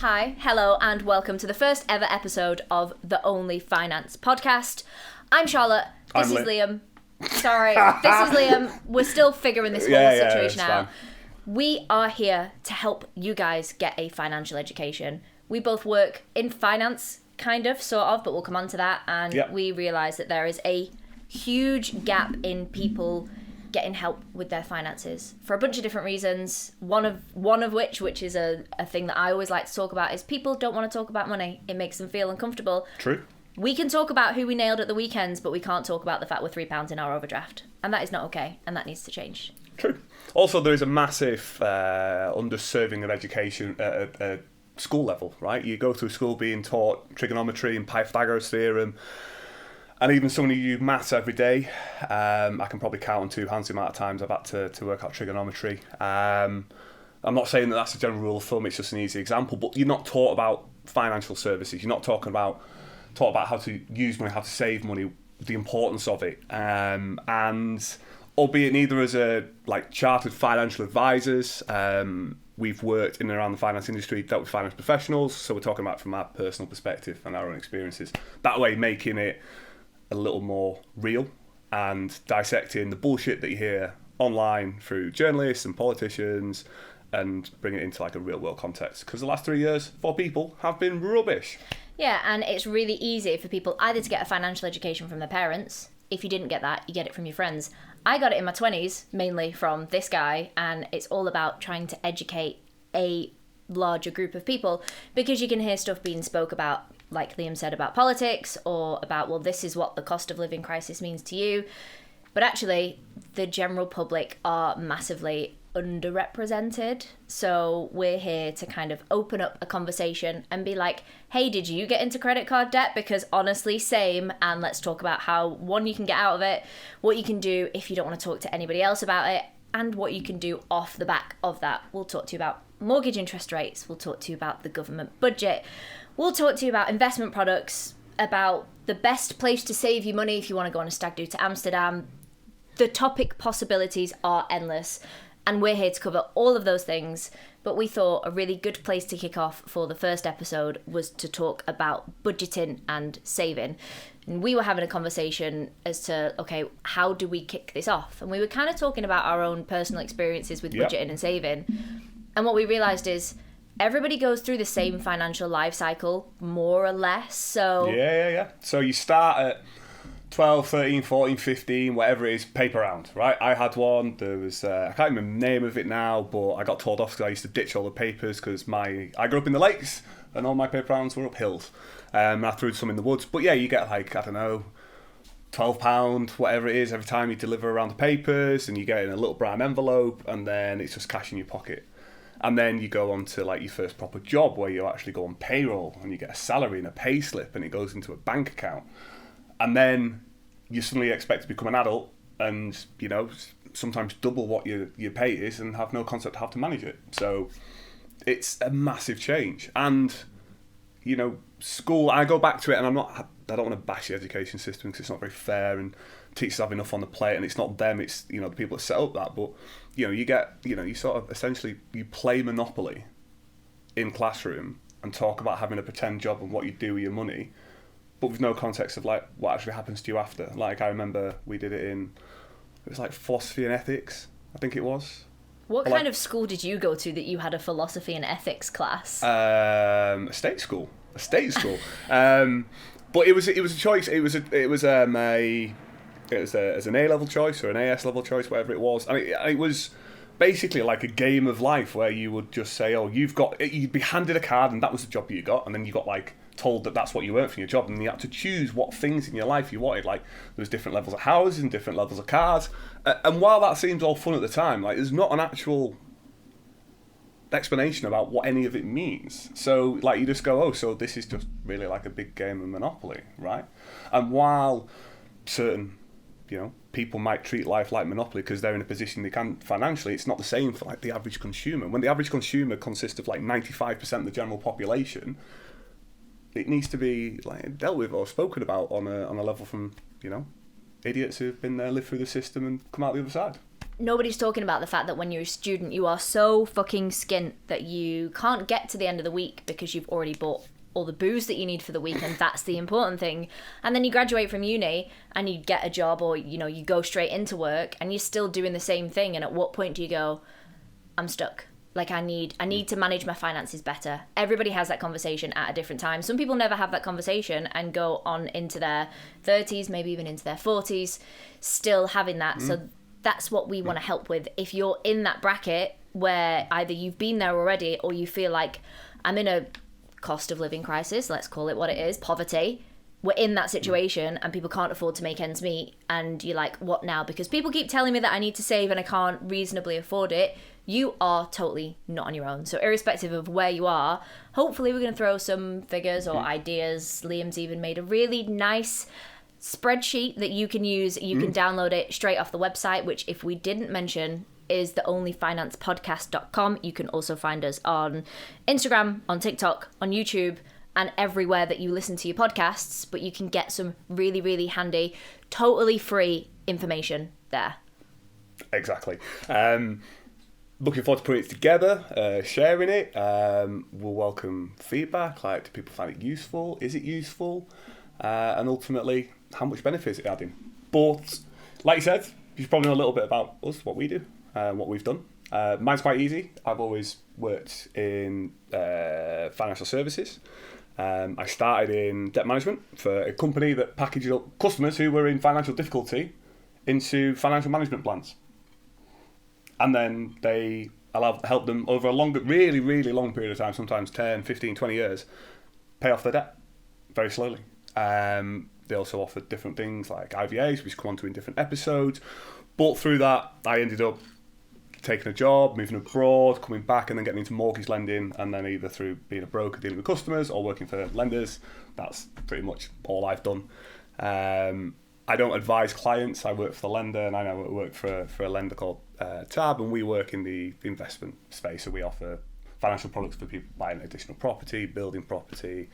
Hi, hello, and welcome to the first ever episode of the Only Finance podcast. I'm Charlotte. This is Liam. Sorry, this is Liam. We're still figuring this whole situation out. Fine. We are here to help you guys get a financial education. We both work in finance, kind of, sort of, but we'll come on to that. And we realise that there is a huge gap in people getting help with their finances for a bunch of different reasons. One of which is a thing that I always like to talk about, is people don't want to talk about money. It makes them feel uncomfortable. True. We can talk about who we nailed at the weekends, but we can't talk about the fact we're £3 in our overdraft. And that is not okay, and that needs to change. True. Also, there is a massive underserving of education at school level, right? You go through school being taught trigonometry and Pythagoras theorem, and even someone who uses maths every day. I can probably count on two hands the amount of times I've had to work out trigonometry. I'm not saying that that's a general rule of thumb, it's just an easy example, but you're not taught about financial services. You're not taught about how to use money, how to save money, the importance of it. And albeit neither as chartered financial advisors, we've worked in and around the finance industry, dealt with finance professionals, so we're talking about from our personal perspective and our own experiences. That way, making it a little more real and dissecting the bullshit that you hear online through journalists and politicians and bring it into like a real world context. Because the last 3 years for people have been rubbish. Yeah, and it's really easy for people either to get a financial education from their parents. If you didn't get that, you get it from your friends. I got it in my 20s, mainly from this guy, and it's all about trying to educate a larger group of people, because you can hear stuff being spoke about, like Liam said, about politics, or about, well, this is what the cost of living crisis means to you. But actually, the general public are massively underrepresented. So we're here to kind of open up a conversation and be like, hey, did you get into credit card debt? Because honestly, same. And let's talk about how, one, you can get out of it, what you can do if you don't want to talk to anybody else about it, and what you can do off the back of that. We'll talk to you about mortgage interest rates. We'll talk to you about the government budget. We'll talk to you about investment products, about the best place to save your money if you want to go on a stag do to Amsterdam. The topic possibilities are endless, and we're here to cover all of those things. But we thought a really good place to kick off for the first episode was to talk about budgeting and saving. And we were having a conversation as to, okay, how do we kick this off? And we were kind of talking about our own personal experiences with budgeting and saving. And what we realised is everybody goes through the same financial life cycle, more or less. So Yeah. So you start at 12, 13, 14, 15, whatever it is, paper round, right? I had one. There was, I can't remember the name of it now, but I got told off because I used to ditch all the papers because I grew up in the lakes and all my paper rounds were up hills. And I threw some in the woods. But yeah, you get like, I don't know, £12, whatever it is, every time you deliver around the papers, and you get it in a little brown envelope, and then it's just cash in your pocket. And then you go on to like your first proper job where you actually go on payroll and you get a salary and a pay slip and it goes into a bank account. And then you suddenly expect to become an adult and, you know, sometimes double what your pay is and have no concept of how to manage it. So it's a massive change. And, you know, school, I go back to it, and I don't want to bash the education system because it's not very fair, and teachers have enough on the plate, and it's not them, it's, you know, the people that set up that. But, you know, you sort of essentially, you play Monopoly in classroom and talk about having a pretend job and what you do with your money, but with no context of like what actually happens to you after. Like I remember we did it was like philosophy and ethics, I think it was. What kind of school did you go to that you had a philosophy and ethics class? A state school. But it was a choice. It was an A level choice or an AS level choice, whatever it was, and it was basically like a game of life where you would just say, oh, you'd be handed a card and that was the job that you got, and then you got like told that that's what you earned from your job, and you had to choose what things in your life you wanted. Like there was different levels of houses and different levels of cars, and while that seems all fun at the time, like there's not an actual explanation about what any of it means. So like you just go, oh, so this is just really like a big game of Monopoly, right? And while certain, you know, people might treat life like Monopoly because they're in a position they can financially, it's not the same for like the average consumer. When the average consumer consists of like 95% of the general population, it needs to be like dealt with or spoken about on a level from, you know, idiots who've been there, lived through the system and come out the other side. nobody's talking about the fact that when you're a student, you are so fucking skint that you can't get to the end of the week because you've already bought all the booze that you need for the week, and that's the important thing. And then you graduate from uni and you get a job, or you go straight into work and you're still doing the same thing. And at what point do you go, I'm stuck? Like, I need to manage my finances better. Everybody has that conversation at a different time. Some people never have that conversation and go on into their 30s, maybe even into their 40s, still having that. So that's what we want to help with. If you're in that bracket where either you've been there already, or you feel like, I'm in a cost of living crisis, let's call it what it is, poverty. We're in that situation and people can't afford to make ends meet, and you're like, what now? Because people keep telling me that I need to save and I can't reasonably afford it. You are totally not on your own. So irrespective of where you are, hopefully we're going to throw some figures or ideas. Liam's even made a really nice spreadsheet that you can use. You can download it straight off the website, which, if we didn't mention, is theonlyfinancepodcast.com. You can also find us on Instagram, on TikTok, on YouTube, and everywhere that you listen to your podcasts. But you can get some really, really handy, totally free information there. Exactly. Looking forward to putting it together, sharing it. We'll welcome feedback, like, do people find it useful? Is it useful? And ultimately, how much benefit is it adding? But, like you said, you should probably know a little bit about us, what we do, what we've done. Mine's quite easy. I've always worked in financial services. I started in debt management for a company that packaged up customers who were in financial difficulty into financial management plans. And then they help them over a really, really long period of time, sometimes 10, 15, 20 years, pay off their debt very slowly. They also offered different things like IVAs, which come on to in different episodes. But through that, I ended up taking a job, moving abroad, coming back, and then getting into mortgage lending, and then either through being a broker dealing with customers or working for lenders. That's pretty much all I've done. I don't advise clients. I work for the lender, and I now work for a lender called Tab, and we work in the investment space. So we offer financial products for people buying additional property, building property,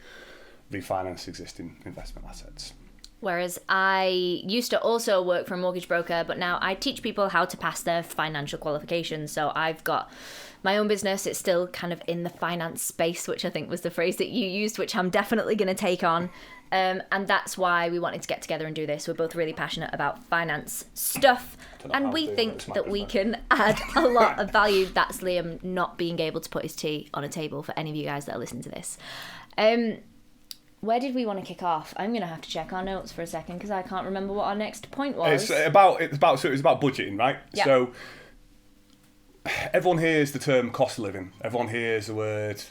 refinance existing investment assets. Whereas I used to also work for a mortgage broker, but now I teach people how to pass their financial qualifications. So I've got my own business. It's still kind of in the finance space, which I think was the phrase that you used, which I'm definitely going to take on. And that's why we wanted to get together and do this. We're both really passionate about finance stuff, and we think that we can add a lot of value. That's Liam not being able to put his tea on a table for any of you guys that are listening to this. Where did we want to kick off? I'm going to have to check our notes for a second because I can't remember what our next point was. It's about budgeting, right? Yeah. So everyone hears the term cost of living. Everyone hears the word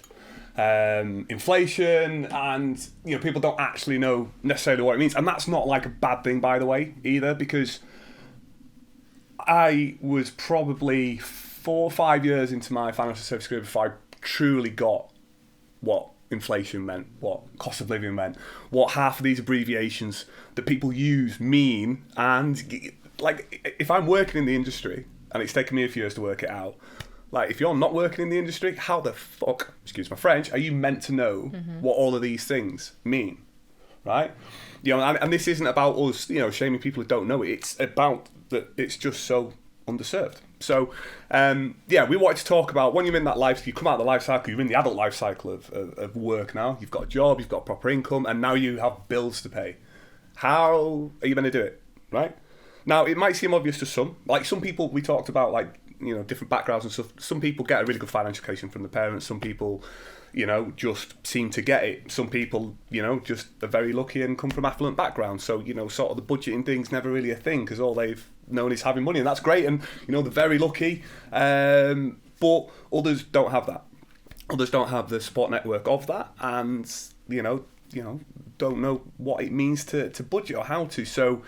inflation, and people don't actually know necessarily what it means. And that's not like a bad thing, by the way, either, because I was probably 4 or 5 years into my financial service career before I truly got what inflation meant, what cost of living meant, what half of these abbreviations that people use mean. And like, if I'm working in the industry and it's taken me a few years to work it out, like, if you're not working in the industry, how the fuck, excuse my French, are you meant to know what all of these things mean, right? And this isn't about us, shaming people who don't know it. It's about that it's just so underserved. So, we wanted to talk about when you're in that life, you come out of the life cycle, you're in the adult life cycle of work now, you've got a job, you've got proper income, and now you have bills to pay. How are you going to do it, right? Now, it might seem obvious to some. Like, some people, we talked about, like, different backgrounds and stuff. Some people get a really good financial education from the parents. Some people, just seem to get it. Some people, just are very lucky and come from affluent backgrounds. So, sort of the budgeting thing's never really a thing because all they've known is having money, and that's great. And, they're very lucky. But others don't have that. Others don't have the support network of that, and, don't know what it means to budget or how to. So,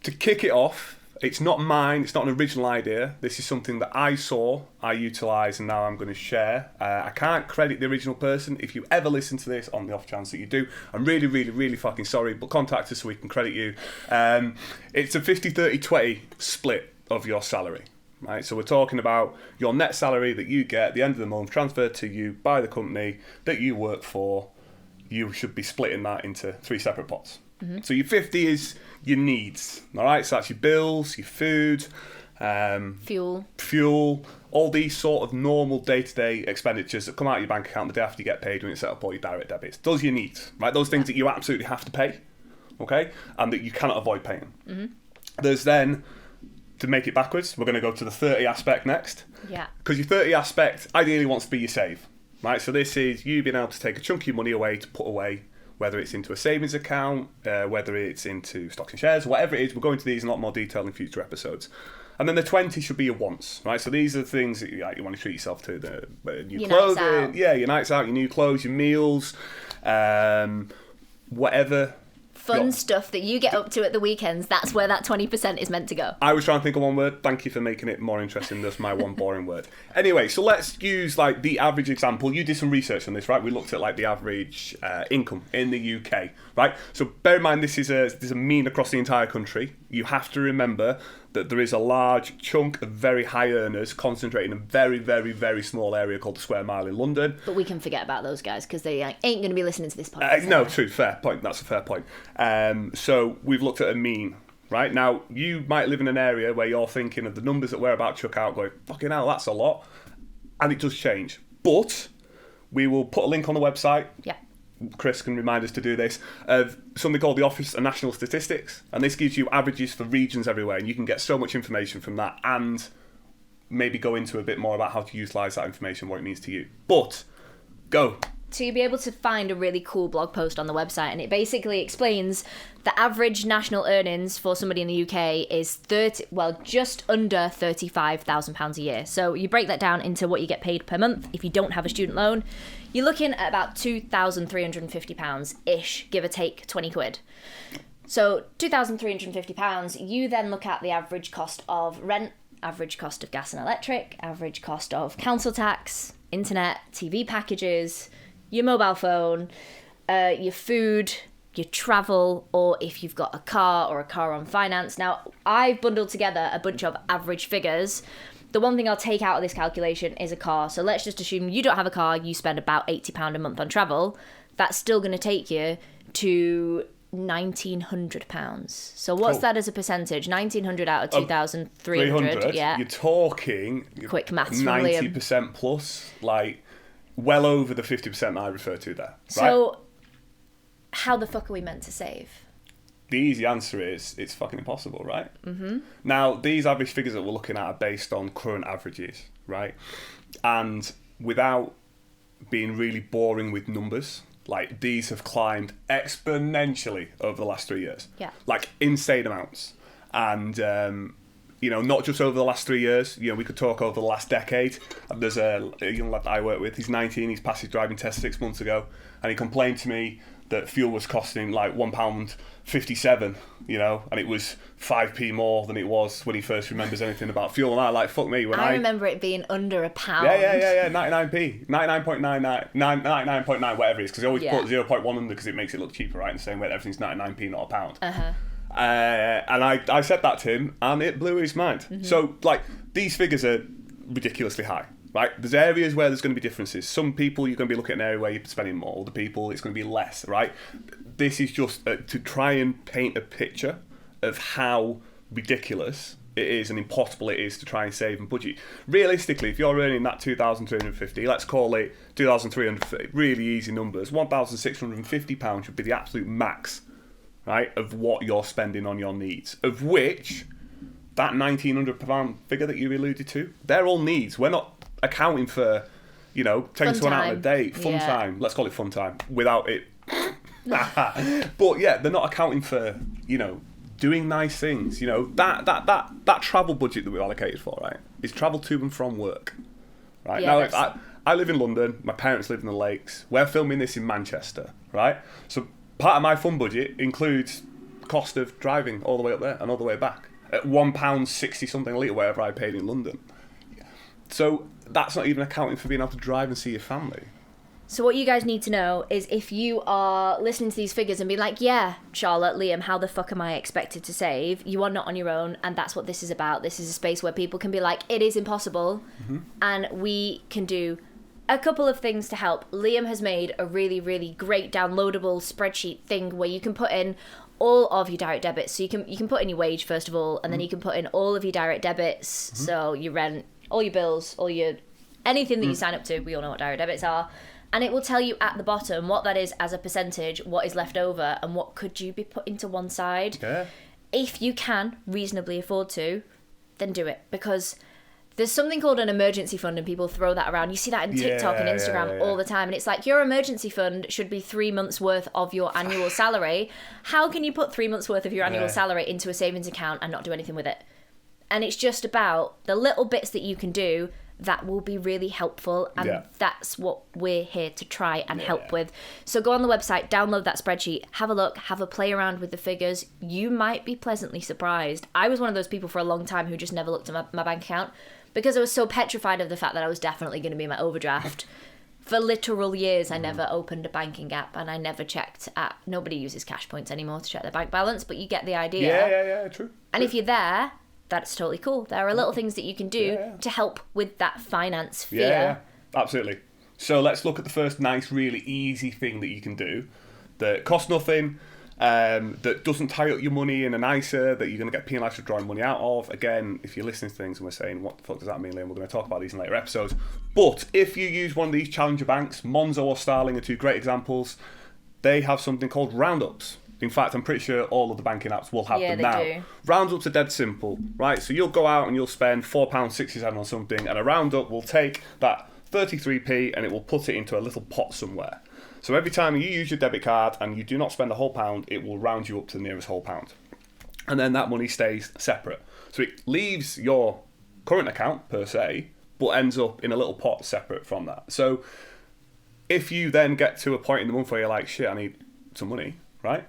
to kick it off, it's not mine, it's not an original idea. This is something that I saw, I utilised, and now I'm going to share. I can't credit the original person. If you ever listen to this, on the off chance that you do, I'm really, really, really fucking sorry, but contact us so we can credit you. It's a 50-30-20 split of your salary, right? So we're talking about your net salary that you get at the end of the month, transferred to you by the company that you work for. You should be splitting that into 3 separate pots. So your 50 is your needs, all right? So that's your bills, your food, fuel, all these sort of normal day-to-day expenditures that come out of your bank account the day after you get paid when you set up all your direct debits. Those are your needs, right? Those things that you absolutely have to pay, okay? And that you cannot avoid paying. Mm-hmm. There's then, to make it backwards, we're going to go to the 30 aspect next. Yeah. Because your 30 aspect ideally wants to be your save, right? So this is you being able to take a chunk of your money away to put away, whether it's into a savings account, whether it's into stocks and shares, whatever it is. We'll go into these in a lot more detail in future episodes. And then the 20 should be your wants, right? So these are the things that you want to treat yourself to. The new your clothing, nights out. Yeah, your nights out, your new clothes, your meals, whatever. Fun stuff that you get up to at the weekends, that's where that 20% is meant to go. I was trying to think of one word. Thank you for making it more interesting than just my one boring word. Anyway, so let's use like the average example. You did some research on this, right? We looked at like the average income in the UK, right? So bear in mind this is a mean across the entire country. You have to remember that there is a large chunk of very high earners concentrated in a very, very, very small area called the Square Mile in London. But we can forget about those guys because they ain't going to be listening to this podcast. No, true, fair point. That's a fair point. So we've looked at a mean, right? Now, you might live in an area where you're thinking of the numbers that we're about to chuck out going, fucking hell, that's a lot. And it does change. But we will put a link on the website. Yeah. Chris can remind us to do this, of something called the Office of National Statistics. And this gives you averages for regions everywhere. And you can get so much information from that and maybe go into a bit more about how to utilise that information, what it means to you. But, go. So you'll be able to find a really cool blog post on the website, and it basically explains the average national earnings for somebody in the UK is just under £35,000 a year. So you break that down into what you get paid per month if you don't have a student loan. You're looking at about £2,350-ish, give or take 20 quid. So £2,350, you then look at the average cost of rent, average cost of gas and electric, average cost of council tax, internet, TV packages, your mobile phone, your food, your travel, or if you've got a car or a car on finance. Now, I've bundled together a bunch of average figures. The one thing I'll take out of this calculation is a car. So let's just assume you don't have a car, you spend about £80 a month on travel. That's still going to take you to £1,900. So what's that as a percentage? 1,900 out of 2,300. Yeah. You're talking Quick maths from Liam. 90% plus, like well over the 50% I refer to there. Right? So how the fuck are we meant to save? The easy answer is it's fucking impossible, right? Mm-hmm. Now, these average figures that we're looking at are based on current averages, right? And without being really boring with numbers, like these have climbed exponentially over the last 3 years. Yeah. Like insane amounts. And, not just over the last 3 years, we could talk over the last decade. There's a young lad that I work with, he's 19, he's passed his driving test 6 months ago, and he complained to me that fuel was costing like £1.57, and it was 5p more than it was when he first remembers anything about fuel. And I like, fuck me. When I remember it being under a pound. Yeah, 99p, 99.99, 99.9, whatever it is, because they always put 0.1 under because it makes it look cheaper, right? In the same way that everything's 99p, not a pound. Uh-huh. And I said that to him, and it blew his mind. Mm-hmm. So, like, these figures are ridiculously high. Right, there's areas where there's going to be differences. Some people you're going to be looking at an area where you're spending more. Other people it's going to be less. Right, this is just to try and paint a picture of how ridiculous it is and impossible it is to try and save and budget. Realistically, if you're earning that 2,350, let's call it 2,350, really easy numbers. £1,650 should be the absolute max, right, of what you're spending on your needs. Of which that £1,900 figure that you alluded to, they're all needs. We're not accounting for, taking someone out on a date, fun time. Let's call it fun time without it. But yeah, they're not accounting for, doing nice things. That travel budget that we allocated for, right, is travel to and from work. Right now, I live in London. My parents live in the Lakes. We're filming this in Manchester, right? So part of my fun budget includes cost of driving all the way up there and all the way back at £1.60 something a litre, wherever I paid in London. So that's not even accounting for being able to drive and see your family. So what you guys need to know is if you are listening to these figures and be like, yeah, Charlotte, Liam, how the fuck am I expected to save? You are not on your own, and that's what this is about. This is a space where people can be like, it is impossible, and we can do a couple of things to help. Liam has made a really, really great downloadable spreadsheet thing where you can put in all of your direct debits. So you can put in your wage first of all, and then you can put in all of your direct debits. So your rent, all your bills, anything that you sign up to. We all know what direct debits are. And it will tell you at the bottom what that is as a percentage, what is left over, and what could you be putting to one side. Yeah. If you can reasonably afford to, then do it. Because there's something called an emergency fund, and people throw that around. You see that in TikTok and Instagram all the time. And it's like, your emergency fund should be 3 months worth of your annual salary. How can you put 3 months worth of your annual salary into a savings account and not do anything with it? And it's just about the little bits that you can do that will be really helpful, and that's what we're here to try and help with. So go on the website, download that spreadsheet, have a look, have a play around with the figures. You might be pleasantly surprised. I was one of those people for a long time who just never looked at my bank account because I was so petrified of the fact that I was definitely going to be in my overdraft. For literal years, I never opened a banking app, and I never checked at... Nobody uses cash points anymore to check their bank balance, but you get the idea. Yeah, true. And if you're there, that's totally cool. There are little things that you can do to help with that finance fear. Yeah, absolutely. So let's look at the first nice, really easy thing that you can do that costs nothing, that doesn't tie up your money in an ISA that you're going to get penalised for drawing money out of. Again, if you're listening to things and we're saying, what the fuck does that mean, Liam? We're going to talk about these in later episodes. But if you use one of these challenger banks, Monzo or Starling are two great examples, they have something called roundups. In fact, I'm pretty sure all of the banking apps will have them now. Do. Roundups are dead simple, right? So you'll go out and you'll spend £4.67 on something, and a roundup will take that 33p and it will put it into a little pot somewhere. So every time you use your debit card and you do not spend a whole pound, it will round you up to the nearest whole pound. And then that money stays separate. So it leaves your current account, per se, but ends up in a little pot separate from that. So if you then get to a point in the month where you're like, shit, I need some money, right?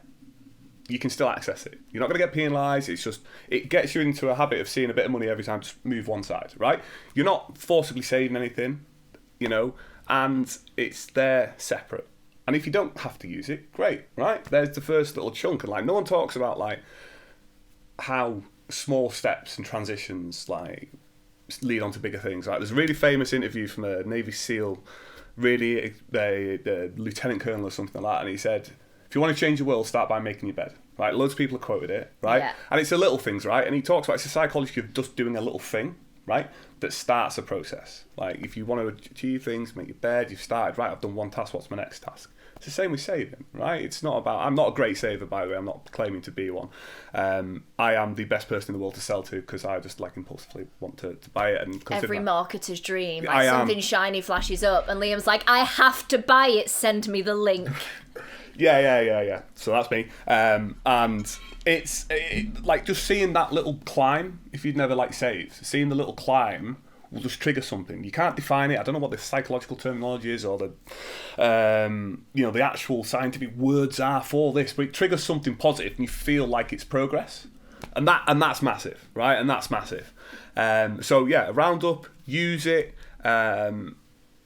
You can still access it. You're not going to get penalised. It's just, it gets you into a habit of seeing a bit of money every time, just move one side, right? You're not forcibly saving anything, and it's there separate. And if you don't have to use it, great, right? There's the first little chunk. And no one talks about how small steps and transitions lead on to bigger things. There's a really famous interview from a Navy SEAL, really the lieutenant colonel or something like that, and he said, if you want to change the world, start by making your bed. Right? Loads of people have quoted it, right? Yeah. And it's the little things, right? And he talks about it's the psychology of just doing a little thing, right? That starts a process. If you want to achieve things, make your bed, you've started, right? I've done one task, what's my next task? It's the same with saving, right? It's not about... I'm not a great saver, by the way. I'm not claiming to be one. I am the best person in the world to sell to because I just impulsively want to buy it. And every marketer's dream. Something shiny flashes up and Liam's like, I have to buy it, send me the link. Yeah. So that's me. And it's just seeing that little climb, if you'd never saved, seeing the little climb will just trigger something. You can't define it. I don't know what the psychological terminology is or the actual scientific words are for this, but it triggers something positive and you feel like it's progress. And that's massive, right? And that's massive. Round up, use it.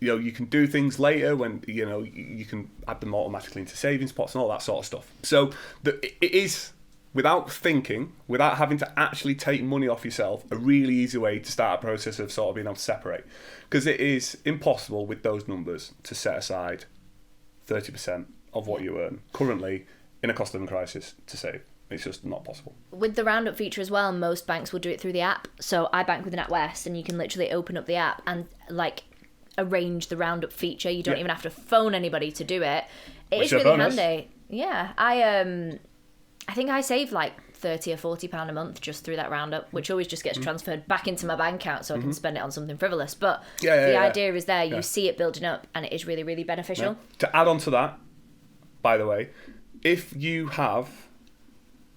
You can do things later when, you can add them automatically into savings pots and all that sort of stuff. So it is, without thinking, without having to actually take money off yourself, a really easy way to start a process of sort of being able to separate. Because it is impossible with those numbers to set aside 30% of what you earn currently in a cost of living crisis to save. It's just not possible. With the roundup feature as well, most banks will do it through the app. So I bank with NatWest, and you can literally open up the app and arrange the roundup feature. You don't even have to phone anybody to do it. It's really handy. Yeah, I think I save £30 or £40 a month just through that roundup, which always just gets transferred back into my bank account so I can spend it on something frivolous. But the idea is there. You see it building up, and it is really, really beneficial. Yeah. To add on to that, by the way, if you have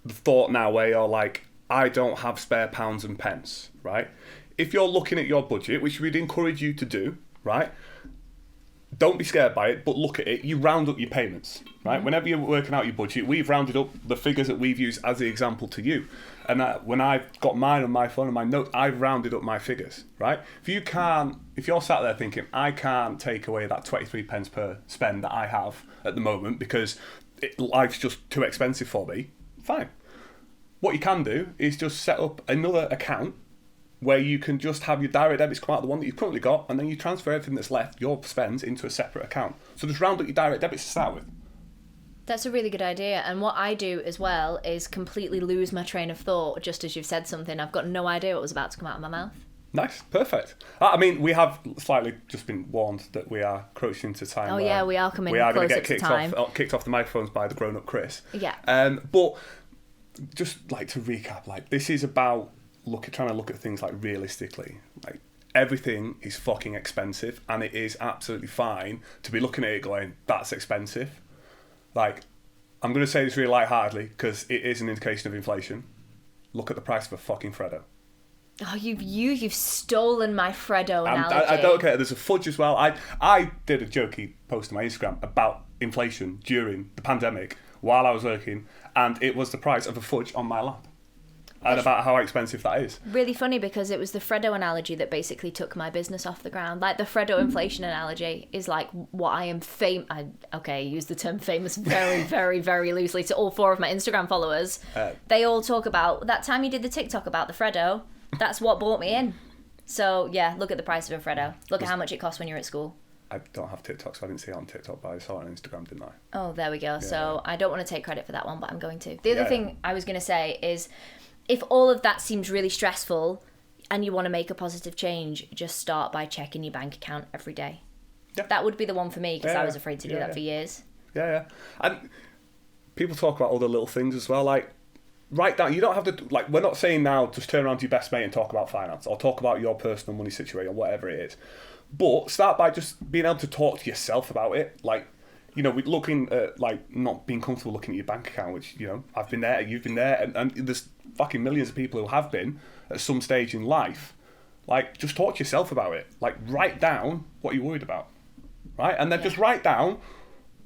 the thought now where you're like, I don't have spare pounds and pence, right? If you're looking at your budget, which we'd encourage you to do, right? Don't be scared by it, but look at it. You round up your payments, right? Mm-hmm. Whenever you're working out your budget, we've rounded up the figures that we've used as the example to you. And when I've got mine on my phone and my notes, I've rounded up my figures, right? If you're sat there thinking, I can't take away that 23 pence per spend that I have at the moment because life's just too expensive for me, fine. What you can do is just set up another account where you can just have your direct debits come out of the one that you've currently got, and then you transfer everything that's left, your spends, into a separate account. So just round up your direct debits to start with. That's a really good idea. And what I do as well is completely lose my train of thought just as you've said something. I've got no idea what was about to come out of my mouth. Nice, perfect. I mean, we have slightly just been warned that we are crouching into time. Oh yeah, we are coming we are close going up to to get time. kicked off the microphones by the grown-up Chris. Yeah. But just like to recap, like this is about trying to look at things like realistically. Like everything is fucking expensive, and it is absolutely fine to be looking at it going, that's expensive. Like, I'm going to say this really lightheartedly because it is an indication of inflation. Look at the price of a fucking Freddo. Oh, you've stolen my Freddo analogy. I don't care. There's a fudge as well. I did a jokey post on my Instagram about inflation during the pandemic while I was working, and it was the price of a fudge on my lap. And about how expensive that is. Really funny because it was the Freddo analogy that basically took my business off the ground. Like the Freddo inflation analogy is like what I am I use the term famous very, very, very loosely to all 4 of my Instagram followers. They all talk about that time you did the TikTok about the Freddo. That's what brought me in. So yeah, look at the price of a Freddo. Look at how much it costs when you're at school. I don't have TikTok, so I didn't see it on TikTok, but I saw it on Instagram, didn't I? Oh, there we go. Yeah. So I don't want to take credit for that one, but I'm going to. The other thing I was going to say is, if all of that seems really stressful and you want to make a positive change, just start by checking your bank account every day. Yeah. That would be the one for me because I was afraid to do that for years. Yeah. And people talk about all the little things as well, like, write down, you don't have to, like, we're not saying now just turn around to your best mate and talk about finance or talk about your personal money situation or whatever it is. But start by just being able to talk to yourself about it. Like, you know, we're looking at, like, not being comfortable looking at your bank account, which, you know, I've been there, you've been there, and there's fucking millions of people who have been at some stage in life. Like, just talk to yourself about it. Like, write down what you're worried about, right? And then just write down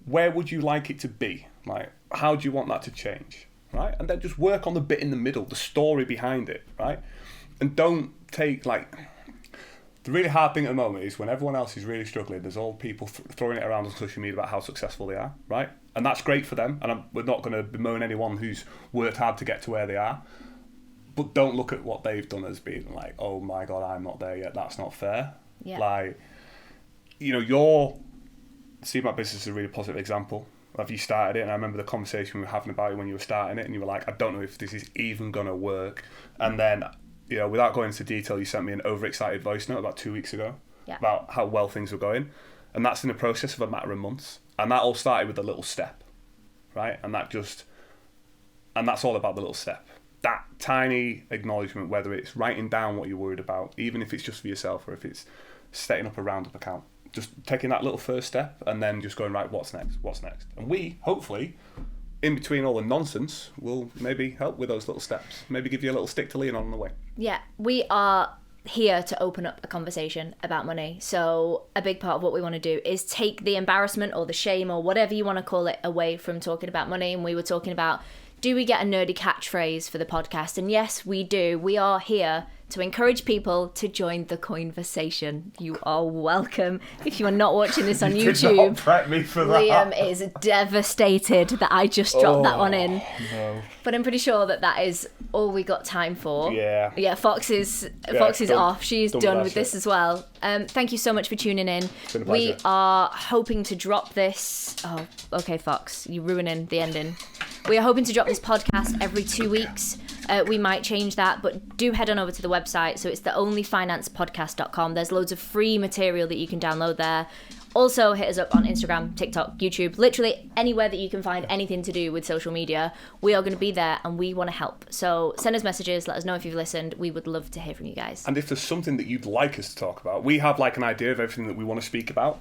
where would you like it to be? Like, how do you want that to change? Right? And then just work on the bit in the middle, the story behind it, right? And don't take, like, the really hard thing at the moment is when everyone else is really struggling, there's all people throwing it around on social media about how successful they are, right? And that's great for them, and we're not going to bemoan anyone who's worked hard to get to where they are, but don't look at what they've done as being like, oh my God, I'm not there yet, that's not fair. Yeah. Like, you know, See My Business is a really positive example. Have you started it? And I remember the conversation we were having about it when you were starting it, and you were like, I don't know if this is even going to work. And then, you know, without going into detail, you sent me an overexcited voice note about 2 weeks ago about how well things were going. And that's in the process of a matter of months. And that all started with a little step, right? And that's all about the little step. That tiny acknowledgement, whether it's writing down what you're worried about, even if it's just for yourself or if it's setting up a roundup account. Just taking that little first step and then just going, right, what's next? And we, hopefully, in between all the nonsense, will maybe help with those little steps. Maybe give you a little stick to lean on the way. Yeah, we are here to open up a conversation about money. So a big part of what we want to do is take the embarrassment or the shame or whatever you want to call it away from talking about money. And we were talking about, do we get a nerdy catchphrase for the podcast? And yes, we do. We are here to encourage people to join the Coin-versation. You are welcome. If you are not watching this on YouTube, did not prep me for that. Liam is devastated that I just dropped that one in. No. But I'm pretty sure that is all we got time for. Yeah. Yeah, Fox is off. She's done with this as well. Thank you so much for tuning in. It's been a pleasure. We are hoping to drop this. Oh, okay, Fox, you're ruining the ending. We are hoping to drop this podcast every 2 weeks. We might change that, but do head on over to the website. So it's theonlyfinancepodcast.com. There's loads of free material that you can download there. Also, hit us up on Instagram, TikTok, YouTube, literally anywhere that you can find anything to do with social media. We are going to be there and we want to help. So send us messages, let us know if you've listened. We would love to hear from you guys. And if there's something that you'd like us to talk about, we have like an idea of everything that we want to speak about.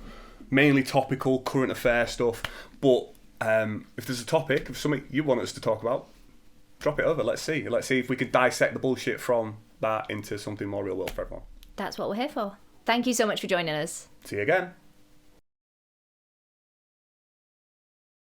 Mainly topical, current affair stuff. But if there's a topic, if something you want us to talk about, drop it over. Let's see if we can dissect the bullshit from that into something more real world for everyone. That's what we're here for. Thank you so much for joining us. See you again.